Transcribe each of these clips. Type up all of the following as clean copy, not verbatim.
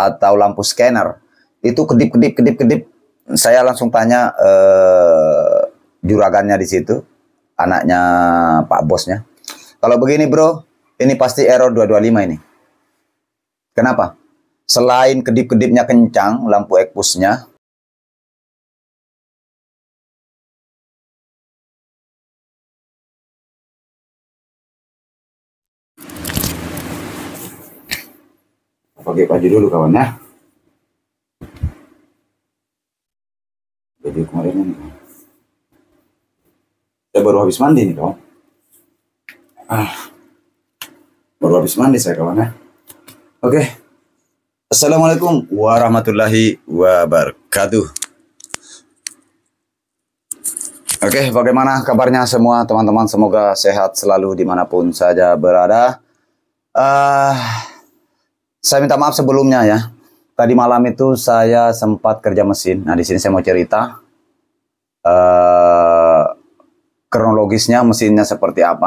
atau lampu scanner itu kedip-kedip. Saya langsung tanya juragannya di situ, anaknya Pak Bosnya. Kalau begini bro, ini pasti error 225 ini. Kenapa? Selain kedip-kedipnya kencang, lampu ekspusnya, pakai baju dulu kawan ya. Jadi kemarin ini saya baru habis mandi nih kawan. Baru habis mandi saya kawan ya. Oke. Assalamualaikum warahmatullahi wabarakatuh. Oke, bagaimana kabarnya semua teman-teman? Semoga sehat selalu dimanapun saja berada. Saya minta maaf sebelumnya ya. Tadi malam itu saya sempat kerja mesin. Nah, di sini saya mau cerita kronologisnya mesinnya seperti apa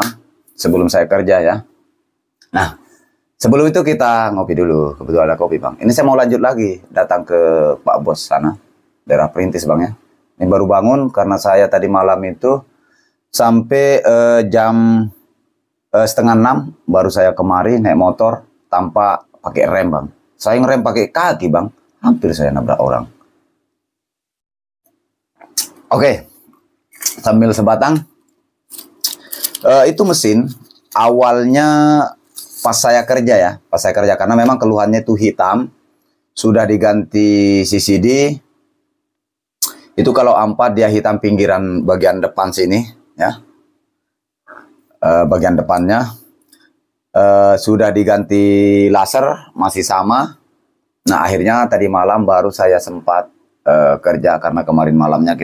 sebelum saya kerja ya. Nah, sebelum itu kita ngopi dulu. Kebetulan ada kopi bang. Ini saya mau lanjut lagi datang ke Pak Bos sana, daerah Perintis bang ya. Ini baru bangun karena saya tadi malam itu sampai jam setengah 6 baru saya kemari naik motor tanpa pakai rem bang. Saya ngerem pakai kaki bang, hampir saya nabrak orang. Oke, sambil sebatang. Itu mesin awalnya pas saya kerja ya, karena memang keluhannya itu hitam, sudah diganti CCD. Itu kalau A4 dia hitam pinggiran bagian depan sini ya, bagian depannya sudah diganti laser masih sama. Nah akhirnya tadi malam baru saya sempat kerja karena kemarin malamnya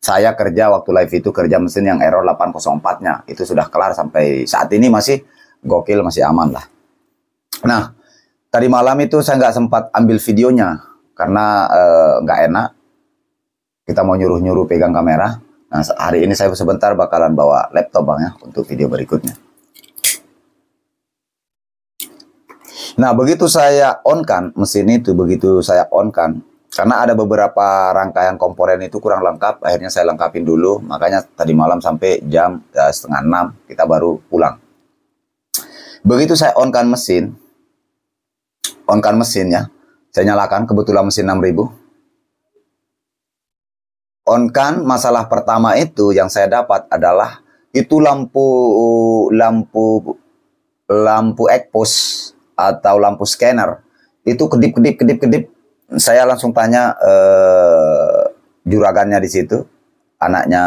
saya kerja waktu live itu kerja mesin yang error 804-nya itu sudah kelar sampai saat ini masih gokil, masih aman lah. Nah tadi malam itu saya nggak sempat ambil videonya karena nggak enak. Kita mau nyuruh-nyuruh pegang kamera. Nah, hari ini saya sebentar bakalan bawa laptop bang ya untuk video berikutnya. Nah, begitu saya on kan mesin itu, karena ada beberapa rangkaian komponen itu kurang lengkap, akhirnya saya lengkapin dulu. Makanya tadi malam sampai jam setengah 6 kita baru pulang. Begitu saya on kan mesin ya, saya nyalakan, kebetulan mesin 6000. On kan, masalah pertama itu yang saya dapat adalah itu lampu ekspos atau lampu scanner itu kedip. Saya langsung tanya juragannya di situ, anaknya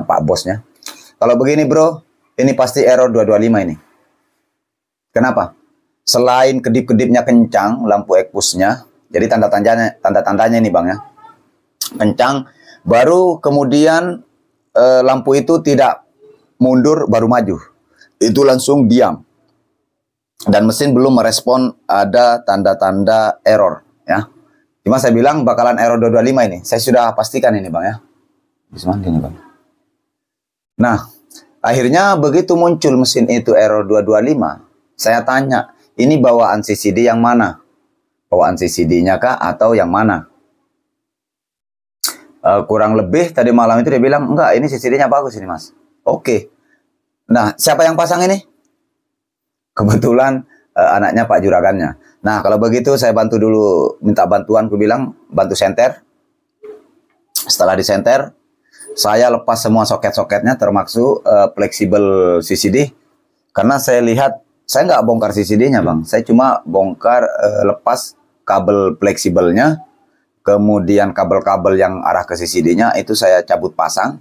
Pak Bosnya. Kalau begini bro, ini pasti error 225 ini. Kenapa? Selain kedip-kedipnya kencang, lampu ekspusnya, jadi tanda-tandanya ini bang ya, kencang. Baru kemudian lampu itu tidak mundur baru maju. Itu langsung diam. Dan mesin belum merespon ada tanda-tanda error ya. Cuma saya bilang bakalan error 225 ini. Saya sudah pastikan ini bang ya. Bisa mandi nih bang. Nah, akhirnya begitu muncul mesin itu error 225, saya tanya, ini bawaan CCD yang mana? Bawaan CCD-nya kah atau yang mana? Kurang lebih tadi malam itu dia bilang, enggak ini CCD-nya bagus ini mas. Oke. Nah siapa yang pasang ini? Kebetulan anaknya Pak Juragannya. Nah kalau begitu saya bantu dulu, minta bantuan, aku bilang bantu senter. Setelah disenter, saya lepas semua soket-soketnya termasuk fleksibel CCD. Karena saya lihat, saya nggak bongkar CCD-nya bang. Saya cuma bongkar lepas kabel fleksibelnya. Kemudian kabel-kabel yang arah ke CCD-nya itu saya cabut pasang.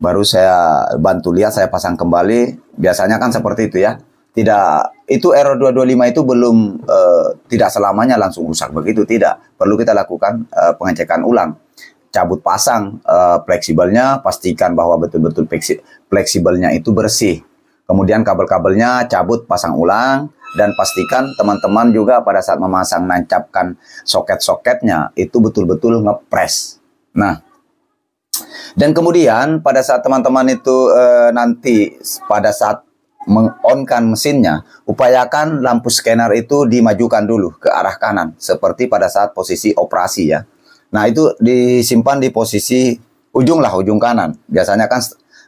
Baru saya bantu lihat, saya pasang kembali. Biasanya kan seperti itu ya. Tidak, itu error 225 itu belum, tidak selamanya langsung rusak begitu, tidak. Perlu kita lakukan pengecekan ulang. Cabut pasang fleksibelnya, pastikan bahwa betul-betul fleksibelnya itu bersih. Kemudian kabel-kabelnya cabut, pasang ulang. Dan pastikan teman-teman juga pada saat memasang, nancapkan soket-soketnya itu betul-betul ngepres. Nah, dan kemudian pada saat teman-teman itu nanti pada saat meng-on-kan mesinnya, upayakan lampu scanner itu dimajukan dulu ke arah kanan, seperti pada saat posisi operasi ya. Nah, itu disimpan di posisi ujung lah, ujung kanan. Biasanya kan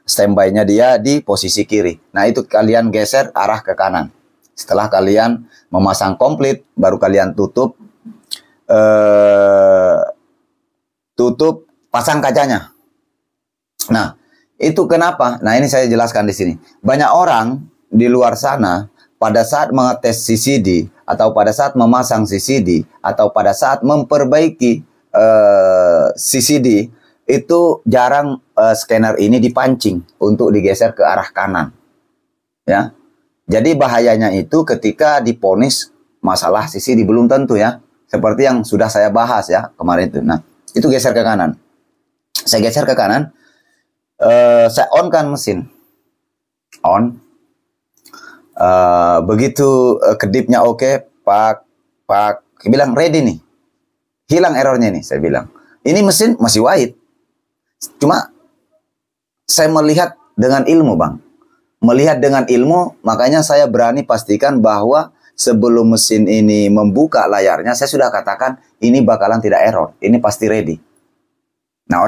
standby-nya dia di posisi kiri. Nah, itu kalian geser arah ke kanan. Setelah kalian memasang komplit, baru kalian tutup pasang kacanya. Nah, itu kenapa? Nah, ini saya jelaskan di sini. Banyak orang di luar sana pada saat mengetes CCD atau pada saat memasang CCD atau pada saat memperbaiki CCD itu jarang scanner ini dipancing untuk digeser ke arah kanan. Ya. Jadi bahayanya itu ketika diponis masalah CCD belum tentu ya. Seperti yang sudah saya bahas ya kemarin itu. Nah, itu geser ke kanan. Saya geser ke kanan. Saya on kan mesin. On. Begitu kedipnya oke, Pak bilang ready nih. Hilang errornya nih, saya bilang. Ini mesin masih white. Cuma saya melihat dengan ilmu, Bang. Melihat dengan ilmu, makanya saya berani pastikan bahwa sebelum mesin ini membuka layarnya, saya sudah katakan ini bakalan tidak error. Ini pasti ready. Nah,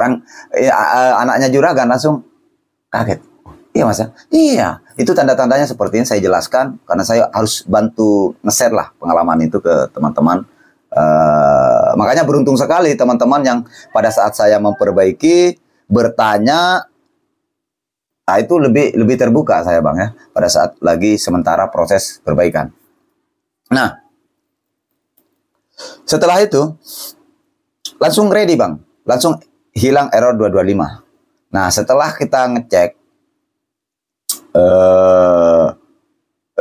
anaknya Juragan langsung kaget. Iya, Mas ya? Iya. Itu tanda-tandanya seperti ini saya jelaskan, karena saya harus bantu nge-share lah pengalaman itu ke teman-teman. Makanya beruntung sekali teman-teman yang pada saat saya memperbaiki, bertanya. Nah, itu lebih terbuka saya, Bang ya, pada saat lagi sementara proses perbaikan. Nah, setelah itu langsung ready, Bang. Langsung hilang error 225. Nah, setelah kita ngecek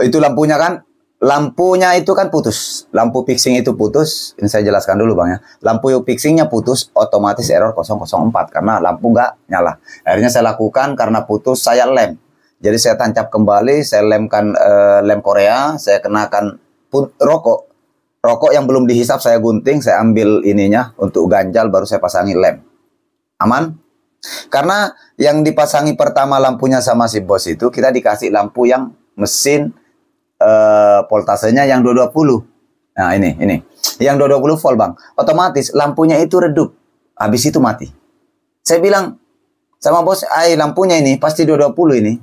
itu lampunya itu kan putus. Lampu fixing itu putus. Ini saya jelaskan dulu, Bang ya. Lampu fixingnya putus, otomatis error 004 karena lampu nggak nyala. Akhirnya saya lakukan karena putus, saya lem. Jadi saya tancap kembali, saya lemkan lem Korea, saya kenakan rokok. Rokok yang belum dihisap saya gunting, saya ambil ininya untuk ganjal, baru saya pasangi lem. Aman? Karena yang dipasangi pertama lampunya sama si bos itu, kita dikasih lampu yang mesin voltasenya yang 220. Nah, ini. Yang 220 volt, Bang. Otomatis lampunya itu redup. Habis itu mati. Saya bilang sama bos, lampunya ini pasti 220 ini.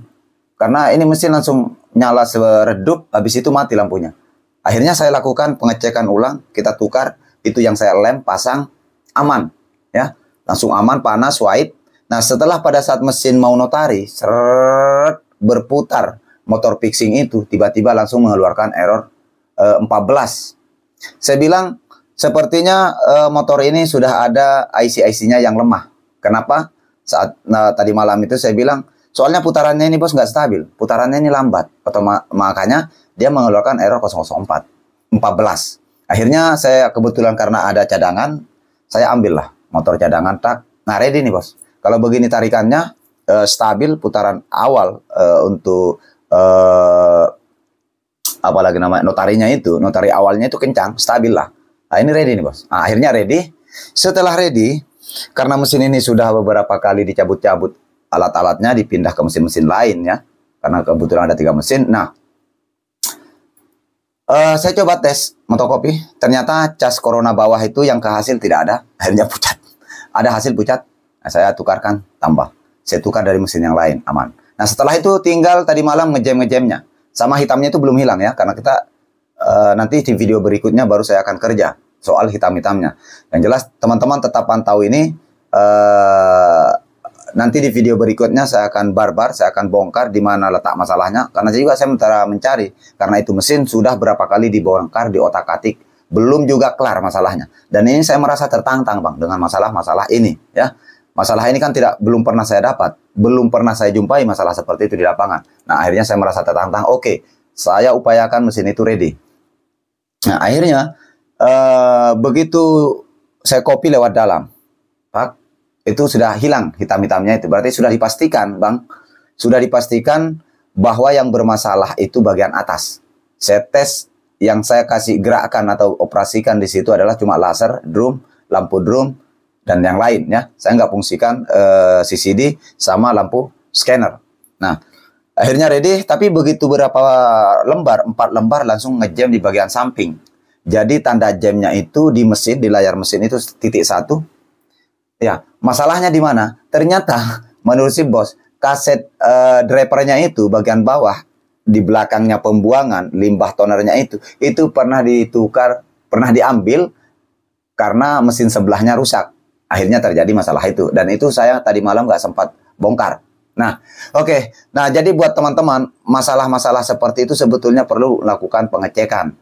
Karena ini mesin langsung nyala seredup, habis itu mati lampunya. Akhirnya saya lakukan pengecekan ulang, kita tukar, itu yang saya lem, pasang, aman. Ya, langsung aman, panas, white. Nah, setelah pada saat mesin mau notari, seret, berputar, motor fixing itu tiba-tiba langsung mengeluarkan error 14. Saya bilang sepertinya motor ini sudah ada IC-IC-nya yang lemah. Kenapa? Saat tadi malam itu saya bilang soalnya putarannya ini bos nggak stabil, putarannya ini lambat. Makanya dia mengeluarkan error 004 14. Akhirnya saya kebetulan karena ada cadangan, saya ambillah motor cadangan tak. Nah, ready nih bos. Kalau begini tarikannya stabil, putaran awal untuk apalagi namanya notarinya itu, notari awalnya itu kencang, stabil lah. Nah, ini ready nih bos. Nah, akhirnya ready. Setelah ready, karena mesin ini sudah beberapa kali dicabut-cabut alat-alatnya, dipindah ke mesin-mesin lain ya, karena kebetulan ada 3 mesin. Nah, saya coba tes motokopi, ternyata cas corona bawah itu yang kehasil tidak ada, akhirnya pucat. Ada hasil pucat, nah, saya tukarkan tambah. Saya tukar dari mesin yang lain, aman. Nah, setelah itu tinggal tadi malam ngejam-ngejamnya. Sama hitamnya itu belum hilang ya, karena kita nanti di video berikutnya baru saya akan kerja soal hitam-hitamnya. Yang jelas teman-teman tetap pantau ini. Nanti di video berikutnya saya akan saya akan bongkar di mana letak masalahnya. Karena juga saya mencari, karena itu mesin sudah berapa kali dibongkar, di otak-atik, belum juga kelar masalahnya. Dan ini saya merasa tertantang, Bang, dengan masalah-masalah ini ya. Masalah ini kan belum pernah saya dapat, belum pernah saya jumpai masalah seperti itu di lapangan. Nah, akhirnya saya merasa tertantang. Oke, saya upayakan mesin itu ready. Nah, akhirnya begitu saya copy lewat dalam, Pak, itu sudah hilang hitam-hitamnya itu. Berarti sudah dipastikan, Bang, sudah dipastikan bahwa yang bermasalah itu bagian atas. Saya tes, yang saya kasih gerakan atau operasikan di situ adalah cuma laser, drum, lampu drum, dan yang lain ya. Saya nggak fungsikan CCD sama lampu scanner. Nah, Akhirnya ready, tapi begitu berapa lembar, 4 lembar langsung ngejam di bagian samping. Jadi tanda jamnya itu di mesin, di layar mesin itu titik 1. Ya, masalahnya di mana? Ternyata menurut si bos, kaset drivernya itu bagian bawah, di belakangnya pembuangan, limbah tonernya itu pernah ditukar, pernah diambil karena mesin sebelahnya rusak. Akhirnya terjadi masalah itu. Dan itu saya tadi malam nggak sempat bongkar. Nah, oke. Nah, jadi buat teman-teman, masalah-masalah seperti itu sebetulnya perlu lakukan pengecekan.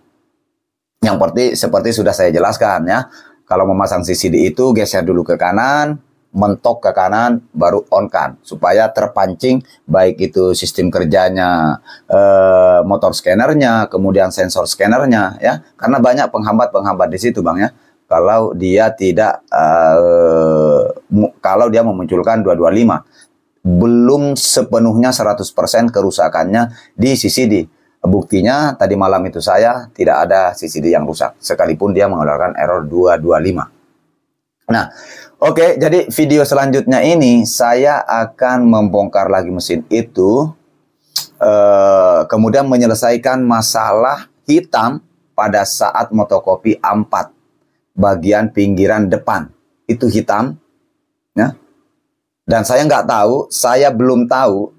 Yang seperti sudah saya jelaskan ya. Kalau memasang CCD itu geser dulu ke kanan, mentok ke kanan, baru on kan. Supaya terpancing baik itu sistem kerjanya motor scannernya, kemudian sensor scannernya ya. Karena banyak penghambat-penghambat di situ Bang ya. Kalau dia tidak, kalau dia memunculkan 225. Belum sepenuhnya 100% kerusakannya di CCD. Buktinya tadi malam itu saya tidak ada CCD yang rusak sekalipun dia mengeluarkan error 225. Nah, oke, jadi video selanjutnya ini saya akan membongkar lagi mesin itu, kemudian menyelesaikan masalah hitam pada saat motokopi A4 bagian pinggiran depan itu hitam ya. Dan saya nggak tahu, saya belum tahu,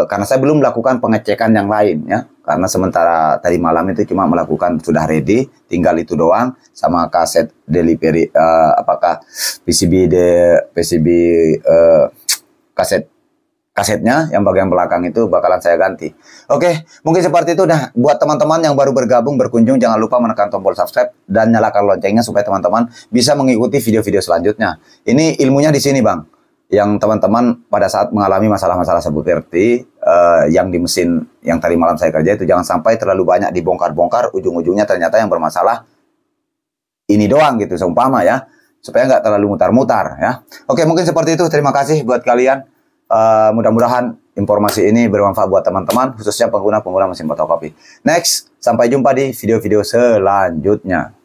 karena saya belum melakukan pengecekan yang lain ya. Karena sementara tadi malam itu cuma melakukan sudah ready, tinggal itu doang sama kaset delivery, apakah PCB kasetnya yang bagian belakang itu bakalan saya ganti. Oke, mungkin seperti itu. Nah, buat teman-teman yang baru bergabung berkunjung, jangan lupa menekan tombol subscribe dan nyalakan loncengnya supaya teman-teman bisa mengikuti video-video selanjutnya. Ini ilmunya di sini Bang. Yang teman-teman pada saat mengalami masalah-masalah seperti yang di mesin yang tadi malam saya kerja itu jangan sampai terlalu banyak dibongkar-bongkar, ujung-ujungnya ternyata yang bermasalah ini doang gitu, seumpama ya, supaya nggak terlalu mutar-mutar ya. Oke, mungkin seperti itu. Terima kasih buat kalian. Mudah-mudahan informasi ini bermanfaat buat teman-teman, khususnya pengguna mesin fotokopi. Next, sampai jumpa di video-video selanjutnya.